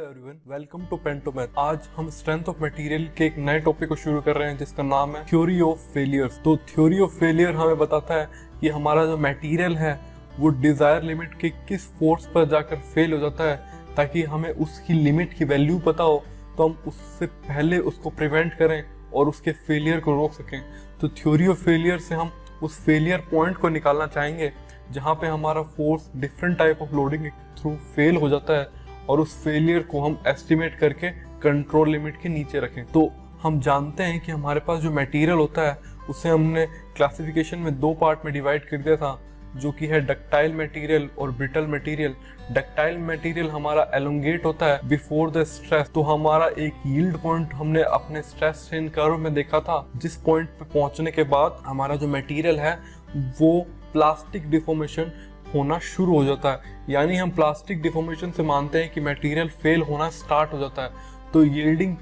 Everyone, welcome to pen to math. आज हम strength of material के एक नए टॉपिक को शुरू कर रहे हैं जिसका नाम है थ्योरी ऑफ फेलियर्स। तो थ्योरी ऑफ फेलियर हमें बताता है कि हमारा जो मटेरियल है वो डिजायर लिमिट के किस फोर्स पर जाकर फेल हो जाता है, ताकि हमें उसकी लिमिट की वैल्यू पता हो तो हम उससे पहले उसको प्रिवेंट करें और उसके फेलियर को रोक सकें। तो थ्योरी ऑफ फेलियर से हम उस फेलियर पॉइंट को निकालना चाहेंगे जहाँ पे हमारा force different type of loading के थ्रू फेल हो जाता है और उस फेलियर को हम एस्टिमेट करके कंट्रोल लिमिट के नीचे रखें। तो हम जानते हैं कि हमारे पास जो मटेरियल होता है उसे हमने क्लासिफिकेशन में दो पार्ट में डिवाइड कर दिया था, जो कि है डक्टाइल मटेरियल और ब्रिटल मटेरियल। डक्टाइल मटेरियल हमारा एलोंगेट होता है बिफोर द स्ट्रेस। तो हमारा एक यील्ड पॉइंट हमने अपने स्ट्रेस स्ट्रेन कर्व में देखा था, जिस पॉइंट पे पहुंचने के बाद हमारा जो मटेरियल है वो प्लास्टिक डिफॉर्मेशन होना शुरू हो जाता है। यानी हम प्लास्टिक डिफॉर्मेशन से मानते हैं कि मटेरियल फेल होना स्टार्ट हो जाता है। तो यील्डिंग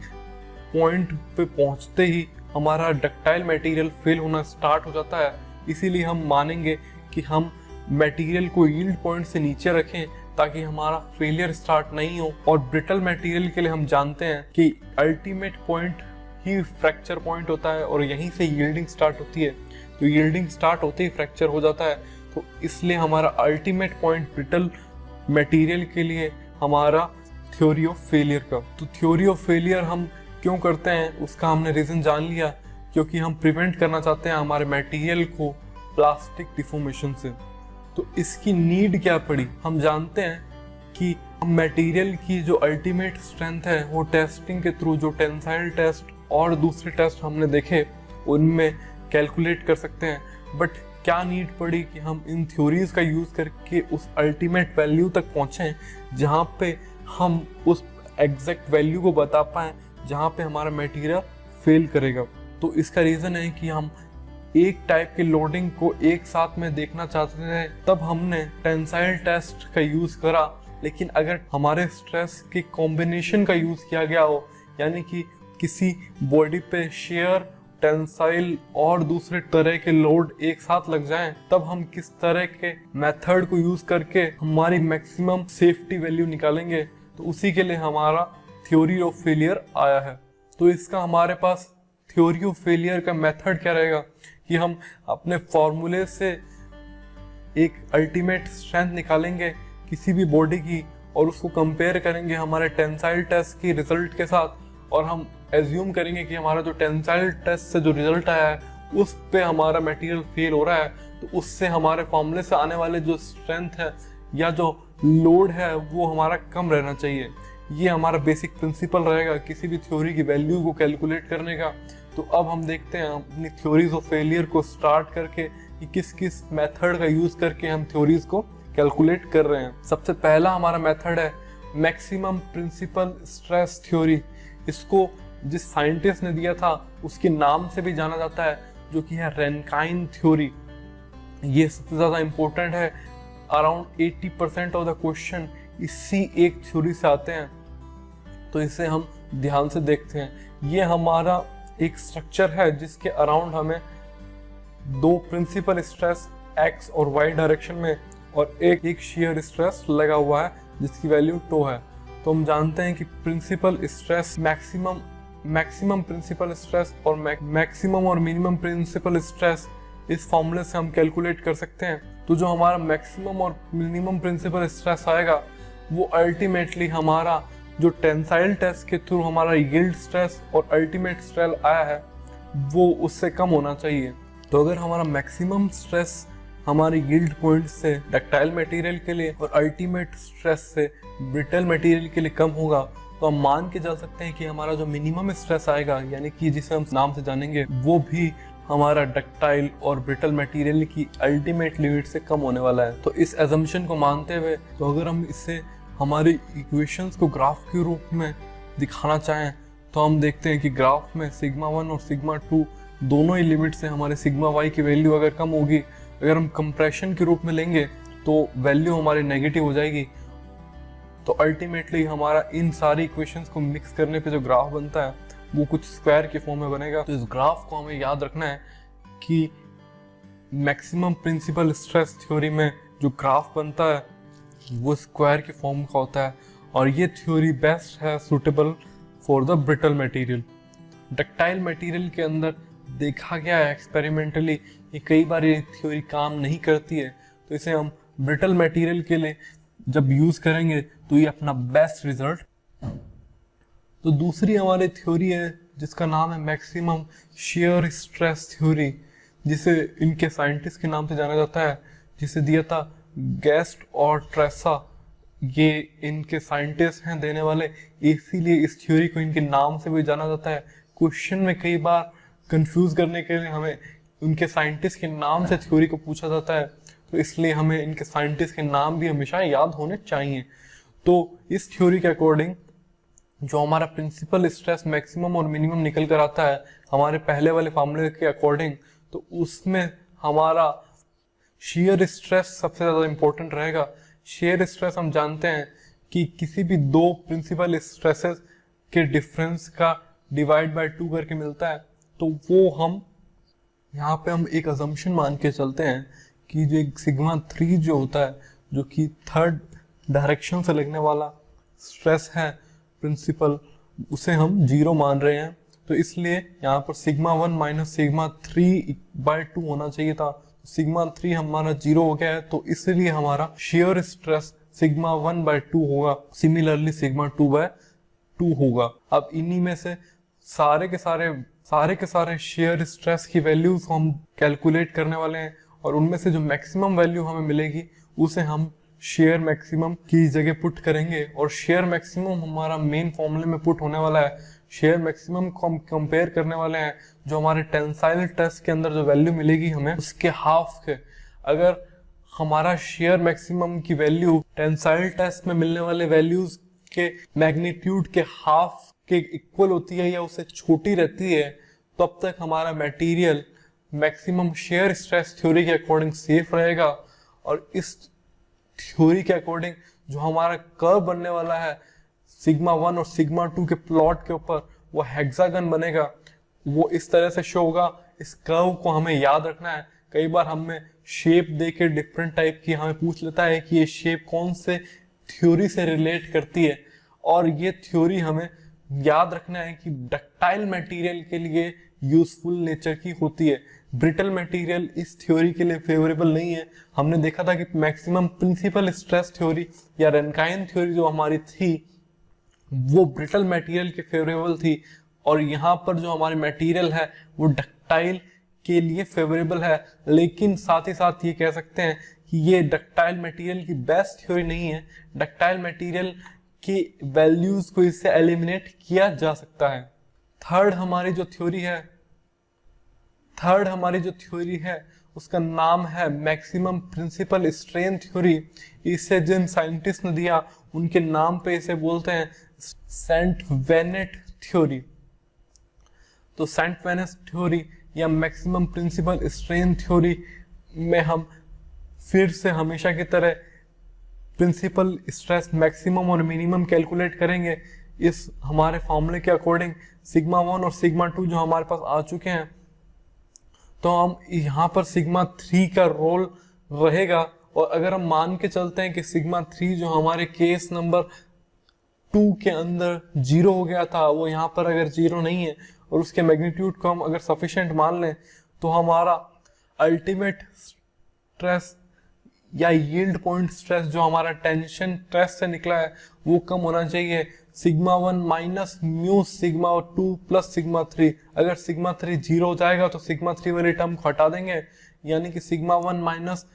पॉइंट पे पहुंचते ही हमारा डक्टाइल मटेरियल फेल होना स्टार्ट हो जाता है। इसीलिए हम मानेंगे कि हम मटेरियल को यील्ड पॉइंट से नीचे रखें ताकि हमारा फेलियर स्टार्ट नहीं हो। और ब्रिटल मटेरियल के लिए हम जानते हैं कि अल्टीमेट पॉइंट ही फ्रैक्चर पॉइंट होता है और यहीं से यील्डिंग स्टार्ट होती है। तो यील्डिंग स्टार्ट होते ही फ्रैक्चर हो जाता है। तो इसलिए हमारा अल्टीमेट पॉइंट ब्रिटल मटेरियल के लिए हमारा थ्योरी ऑफ फेलियर का। तो थ्योरी ऑफ फेलियर हम क्यों करते हैं उसका हमने रीजन जान लिया, क्योंकि हम प्रिवेंट करना चाहते हैं हमारे मटेरियल को प्लास्टिक डिफॉर्मेशन से। तो इसकी नीड क्या पड़ी? हम जानते हैं कि मटेरियल की जो अल्टीमेट स्ट्रेंथ है वो टेस्टिंग के थ्रू, जो टेंसाइल टेस्ट और दूसरे टेस्ट हमने देखे उनमें कैलकुलेट कर सकते हैं। बट क्या नीड पड़ी कि हम इन थ्योरीज का यूज करके उस अल्टीमेट वैल्यू तक पहुंचें जहां पे हम उस एग्जैक्ट वैल्यू को बता पाएं जहां पे हमारा मटेरियल फेल करेगा। तो इसका रीजन है कि हम एक टाइप के लोडिंग को एक साथ में देखना चाहते थे, तब हमने टेंसाइल टेस्ट का यूज करा। लेकिन अगर हमारे स्ट्रेस के कॉम्बिनेशन का यूज किया गया हो, यानी कि किसी बॉडी पे शेयर, टेंसाइल और दूसरे तरह के लोड एक साथ लग जाएं, तब हम किस तरह के मेथड को यूज करके हमारी मैक्सिमम सेफ्टी वैल्यू निकालेंगे। तो उसी के लिए हमारा थ्योरी ऑफ फेलियर आया है। तो इसका हमारे पास थ्योरी ऑफ फेलियर का मेथड क्या रहेगा कि हम अपने फॉर्मूले से एक अल्टीमेट स्ट्रेंथ निकालेंगे किसी भी बॉडी की और उसको कंपेयर करेंगे हमारे टेंसाइल टेस्ट की रिजल्ट के साथ, और हम एज्यूम करेंगे कि हमारा जो टेंसाइल टेस्ट से जो रिजल्ट आया है उस पे हमारा मटेरियल फेल हो रहा है। तो उससे हमारे फॉर्मूले से आने वाले जो स्ट्रेंथ है या जो लोड है वो हमारा कम रहना चाहिए। ये हमारा बेसिक प्रिंसिपल रहेगा किसी भी थ्योरी की वैल्यू को कैलकुलेट करने का। तो अब हम देखते हैं अपनी थ्योरीज ऑफ फेलियर को स्टार्ट करके कि किस किस मेथड का यूज करके हम थ्योरीज को कैलकुलेट कर रहे हैं। सबसे पहला हमारा मेथड है मैक्सिमम प्रिंसिपल स्ट्रेस थ्योरी। इसको जिस साइंटिस्ट ने दिया था उसके नाम से भी जाना जाता है, जो कि है रैनकाइन थ्योरी। ये सबसे ज्यादा इंपॉर्टेंट है। अराउंड 80% ऑफ द क्वेश्चन इसी एक थ्योरी से आते हैं। तो इसे हम ध्यान से देखते हैं। ये हमारा एक स्ट्रक्चर है जिसके अराउंड हमें दो प्रिंसिपल स्ट्रेस एक्स और वाई डायरेक्शन में और एक शेयर स्ट्रेस लगा हुआ है जिसकी वैल्यू टो है। तो हम जानते हैं कि principal stress maximum principal stress और मैक्सिमम और मिनिमम प्रिंसिपल स्ट्रेस इस फॉर्मूले से हम कैलकुलेट कर सकते हैं। तो जो हमारा मैक्सिमम और मिनिमम प्रिंसिपल स्ट्रेस आएगा वो अल्टीमेटली हमारा जो टेंसाइल टेस्ट के थ्रू हमारा यील्ड स्ट्रेस और अल्टीमेट स्ट्रेस आया है वो उससे कम होना चाहिए। तो अगर हमारा मैक्सिमम स्ट्रेस हमारे यील्ड पॉइंट से डक्टाइल मटेरियल के लिए और अल्टीमेट स्ट्रेस से ब्रिटल मटेरियल के लिए कम होगा, तो हम मान के चल सकते हैं कि हमारा जो मिनिमम स्ट्रेस आएगा, यानी कि जिसे हम नाम से जानेंगे, वो भी हमारा डक्टाइल और ब्रिटल मटेरियल की अल्टीमेट लिमिट से कम होने वाला है। तो इस एजम्पशन को मानते हुए, तो अगर हम इससे हमारी इक्वेशंस को ग्राफ के रूप में दिखाना चाहें तो हम देखते हैं कि ग्राफ में सिग्मा 1 और सिग्मा 2 दोनों ही लिमिट से हमारे सिग्मा वाई की वैल्यू अगर कम होगी, अगर हम कंप्रेशन के रूप में लेंगे तो वैल्यू हमारी नेगेटिव हो जाएगी। तो अल्टीमेटली हमारा इन सारी इक्वेशंस को मिक्स करने पे जो ग्राफ बनता है वो कुछ स्क्वायर के फॉर्म में बनेगा। तो इस ग्राफ को हमें याद रखना है कि मैक्सिमम प्रिंसिपल स्ट्रेस थ्योरी में जो ग्राफ बनता है वो स्क्वायर के फॉर्म का होता है और ये थ्योरी बेस्ट है suitable for the brittle material. Ductile material के अंदर देखा गया है एक्सपेरिमेंटली कि कई बार ये थ्योरी काम नहीं करती है, तो इसे हम ब्रिटल मटेरियल के लिए जब यूज करेंगे तो ये अपना बेस्ट रिजल्ट। तो दूसरी हमारी थ्योरी है जिसका नाम है मैक्सिमम शेयर स्ट्रेस थ्योरी, जिसे इनके साइंटिस्ट के नाम से जाना जाता है, जिसे दिया था गेस्ट और ट्रेसा। ये इनके साइंटिस्ट हैं देने वाले, इसीलिए इस थ्योरी को इनके नाम से भी जाना जाता है। क्वेश्चन में कई बार कंफ्यूज करने के लिए हमें उनके साइंटिस्ट के नाम से थ्योरी को पूछा जाता है, तो इसलिए हमें इनके साइंटिस्ट के नाम भी हमेशा याद होने चाहिए। तो इस थ्योरी के अकॉर्डिंग जो हमारा प्रिंसिपल स्ट्रेस मैक्सिमम और मिनिमम निकल कर आता है हमारे पहले वाले फार्मूले के अकॉर्डिंग, तो उसमें हमारा शेयर स्ट्रेस सबसे ज्यादा इंपॉर्टेंट रहेगा। शेयर स्ट्रेस हम जानते हैं कि किसी भी दो प्रिंसिपल स्ट्रेसेस के डिफरेंस का डिवाइड बाय 2 करके मिलता है। तो वो हम यहाँ पे हम एक अजम्पशन मान के चलते हैं कि जो एक सिग्मा 3 जो होता है, जो कि थर्ड डायरेक्शन से लगने वाला स्ट्रेस है प्रिंसिपल, उसे हम 0 मान रहे हैं। तो इसलिए यहाँ पर सिग्मा 1 माइनस सिग्मा 3/2 होना चाहिए था। सिग्मा 3 हमारा 0 हो गया है, तो इसलिए हमारा शेयर स्ट्रेस सिग्मा 1/2 होगा, सिमिलरली सिग्मा 2/2 होगा। अब इन्हीं में से सारे के सारे शेयर स्ट्रेस की वैल्यूज हम कैलकुलेट करने वाले हैं, और उनमें से जो मैक्सिमम वैल्यू हमें मिलेगी उसे हम शेयर मैक्सिमम की जगह पुट करेंगे, और शेयर मैक्सिमम हमारा मेन फॉर्मूले में पुट होने वाला है। शेयर मैक्सिमम को हम कंपेयर करने वाले हैं जो हमारे टेंसाइल टेस्ट के अंदर जो वैल्यू मिलेगी हमें उसके हाफ के। अगर हमारा शेयर मैक्सिमम की वैल्यू टेंसाइल टेस्ट में मिलने वाले वैल्यूज के मैग्नीट्यूड के हाफ के इक्वल होती है या उससे छोटी रहती है, तो अब तक हमारा material maximum shear stress theory के अकॉर्डिंग सेफ रहेगा। और इस थ्योरी के अकॉर्डिंग जो हमारा कर्व बनने वाला है सिग्मा 1 और सिग्मा 2 के प्लॉट के ऊपर, वो हेक्सागन बनेगा। वो इस तरह से शो होगा। इस कर्व को हमें याद रखना है। कई बार हमें शेप देके डिफरेंट टाइप की हमें पूछ लेता है कि ये शेप कौन से थ्योरी से रिलेट करती है, और ये थ्योरी हमें याद रखना है कि डक्टाइल मटेरियल के लिए यूजफुल नेचर की होती है। ब्रिटल मटेरियल इस थ्योरी के लिए फेवरेबल नहीं है। हमने देखा था कि मैक्सिमम प्रिंसिपल स्ट्रेस थ्योरी या रेनकाइन थ्योरी जो हमारी थी वो ब्रिटल मटेरियल के फेवरेबल थी, और यहाँ पर जो हमारी मटेरियल है वो डक्टाइल के लिए फेवरेबल है। लेकिन साथ ही साथ ये कह सकते हैं कि ये डक्टाइल मटेरियल की बेस्ट थ्योरी नहीं है। डक्टाइल मटेरियल की वैल्यूज को इससे एलिमिनेट किया जा सकता है। थर्ड हमारी जो थ्योरी है उसका नाम है मैक्सिमम प्रिंसिपल स्ट्रेन थ्योरी। इसे जिन साइंटिस्ट ने दिया उनके नाम पे इसे बोलते हैं सेंट वेनेट थ्योरी। तो सेंट वेनेट थ्योरी या मैक्सिमम प्रिंसिपल स्ट्रेन थ्योरी में हम फिर से हमेशा की तरह प्रिंसिपल स्ट्रेस मैक्सिमम और मिनिमम कैलकुलेट करेंगे इस हमारे फॉर्मूले के अकॉर्डिंग। सिग्मा 1 और सिग्मा 2 जो हमारे पास आ चुके हैं, तो हम यहाँ पर सिग्मा 3 का रोल रहेगा। और अगर हम मान के चलते हैं कि सिग्मा 3 जो हमारे केस नंबर 2 के अंदर 0 हो गया था, वो यहाँ पर अगर 0 नहीं है और उसके मैग्नीट्यूड को हम अगर सफिशिएंट मान लें, तो हमारा अल्टीमेट स्ट्रेस या यील्ड पॉइंट स्ट्रेस जो हमारा टेंशन स्ट्रेस से निकला है वो कम होना चाहिए। Sigma 1 minus mu sigma 2 plus sigma 3। अगर सिग्मा 3 0 हो जाएगा तो सिग्मा 3 वाली टर्म को हटा देंगे, यानी कि सिग्मा 1 माइनस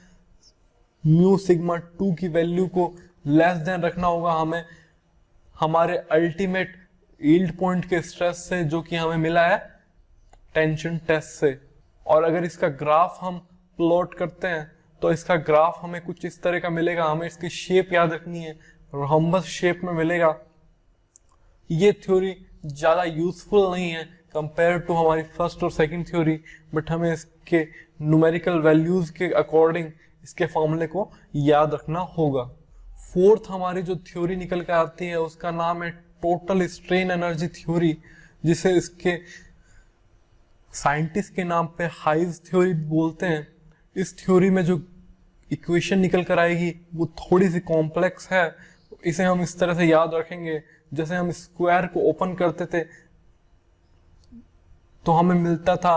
म्यू सिग्मा 2 की वैल्यू को लेस देन रखना होगा हमें हमारे अल्टीमेट यील्ड पॉइंट के स्ट्रेस से, जो कि हमें मिला है टेंशन टेस्ट से। और अगर इसका ग्राफ हम प्लॉट करते हैं तो इसका ग्राफ हमें कुछ इस तरह का मिलेगा। हमें इसकी शेप याद रखनी है, रोम्बस शेप में मिलेगा। ये थ्योरी ज्यादा यूजफुल नहीं है कंपेयर टू हमारी फर्स्ट और सेकंड थ्योरी, बट हमें इसके न्यूमेरिकल वैल्यूज के अकॉर्डिंग इसके फॉर्मूले को याद रखना होगा। फोर्थ हमारी जो थ्योरी निकल कर आती है उसका नाम है टोटल स्ट्रेन एनर्जी थ्योरी, जिसे इसके साइंटिस्ट के नाम पे हाइज थ्योरी बोलते हैं। इस थ्योरी में जो इक्वेशन निकल कर आएगी वो थोड़ी सी कॉम्प्लेक्स है, इसे हम इस तरह से याद रखेंगे, जैसे हम स्क्वायर को ओपन करते थे तो हमें मिलता था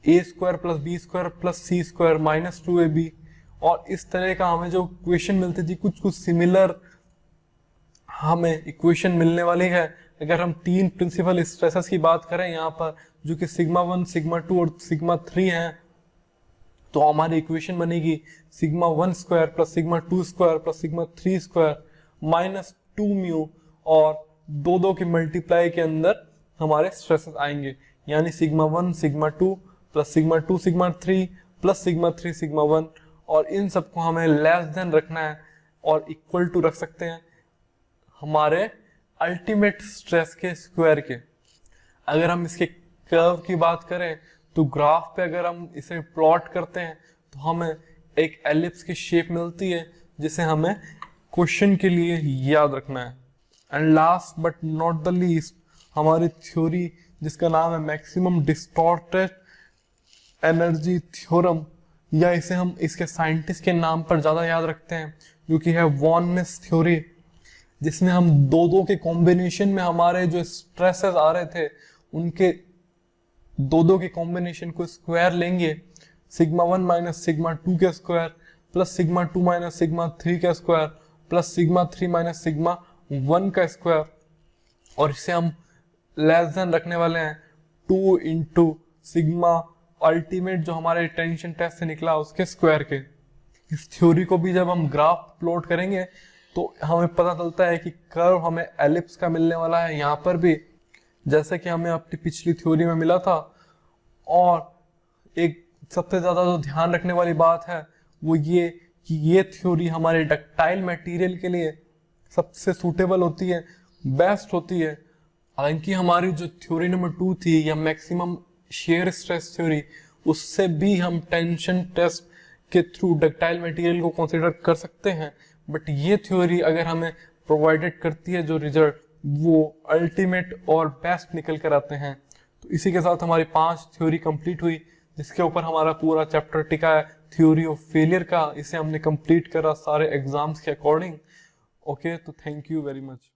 A square plus B square plus C square minus 2ab, और इस तरह का हमें जो इक्वेशन मिलती थी कुछ कुछ सिमिलर हमें इक्वेशन मिलने वाली है। अगर हम तीन प्रिंसिपल स्ट्रेसेस की बात करें यहाँ पर, जो कि सिग्मा 1, सिग्मा 2 और सिग्मा 3 हैं, तो हमारी इक्वेशन बनेगी sigma 1 square plus sigma 2 square plus sigma 3 square minus 2 mu, और दो दो के मल्टीप्लाई के अंदर हमारे स्ट्रेसेस आएंगे, यानी sigma 1 sigma 2 plus sigma 2 sigma 3 plus sigma 3 sigma 1, और इन सबको हमें लेस देन रखना है और इक्वल टू रख सकते हैं हमारे अल्टीमेट स्ट्रेस के स्क्वायर के। अगर हम इसके कर्व की बात करें तो ग्राफ पे अगर हम इसे प्लॉट करते हैं तो हमें एक एलिप्स की शेप मिलती है, जिसे हमें क्वेश्चन के लिए याद रखना है। And last but not the least, हमारी थ्योरी जिसका नाम है मैक्सिमम डिस्टॉर्टेड एनर्जी थ्योरम, या इसे हम इसके साइंटिस्ट के नाम पर ज्यादा याद रखते हैं, जो कि है वॉन मिस थ्योरी, जिसमें हम दो दो के कॉम्बिनेशन में हमारे जो स्ट्रेसेस आ रहे थे उनके दो दो के कॉम्बिनेशन को स्क्वायर लेंगे, सिग्मा 1 माइनस सिग्मा 2 के square plus sigma 2 minus sigma 3 का square plus sigma 3 minus sigma 1 का स्क्वायर, और इसे हम लेस देन रखने वाले हैं 2 इंटू सिग्मा अल्टीमेट जो हमारे टेंशन टेस्ट से निकला उसके स्क्वायर के। इस थ्योरी को भी जब हम ग्राफ प्लॉट करेंगे तो हमें पता चलता है कि कर्व हमें एलिप्स का मिलने वाला है यहाँ पर भी, जैसे कि हमें अपनी पिछली थ्योरी में मिला था। और एक सबसे ज्यादा जो ध्यान रखने वाली बात है वो ये कि ये थ्योरी हमारे डक्टाइल मटेरियल के लिए सबसे सूटेबल होती है, बेस्ट होती है। हालांकि हमारी जो थ्योरी नंबर 2 थी या मैक्सिमम शेयर स्ट्रेस थ्योरी, उससे भी हम टेंशन टेस्ट के थ्रू डक्टाइल मटेरियल को कंसीडर कर सकते हैं, बट ये थ्योरी अगर हमें प्रोवाइडेड करती है जो रिजल्ट, वो अल्टीमेट और बेस्ट निकल कर आते हैं। तो इसी के साथ हमारी 5 थ्योरी कंप्लीट हुई, जिसके ऊपर हमारा पूरा चैप्टर टिका है थ्योरी ऑफ फेलियर का। इसे हमने कंप्लीट करा सारे एग्जाम्स के अकॉर्डिंग। ओके, तो थैंक यू वेरी मच।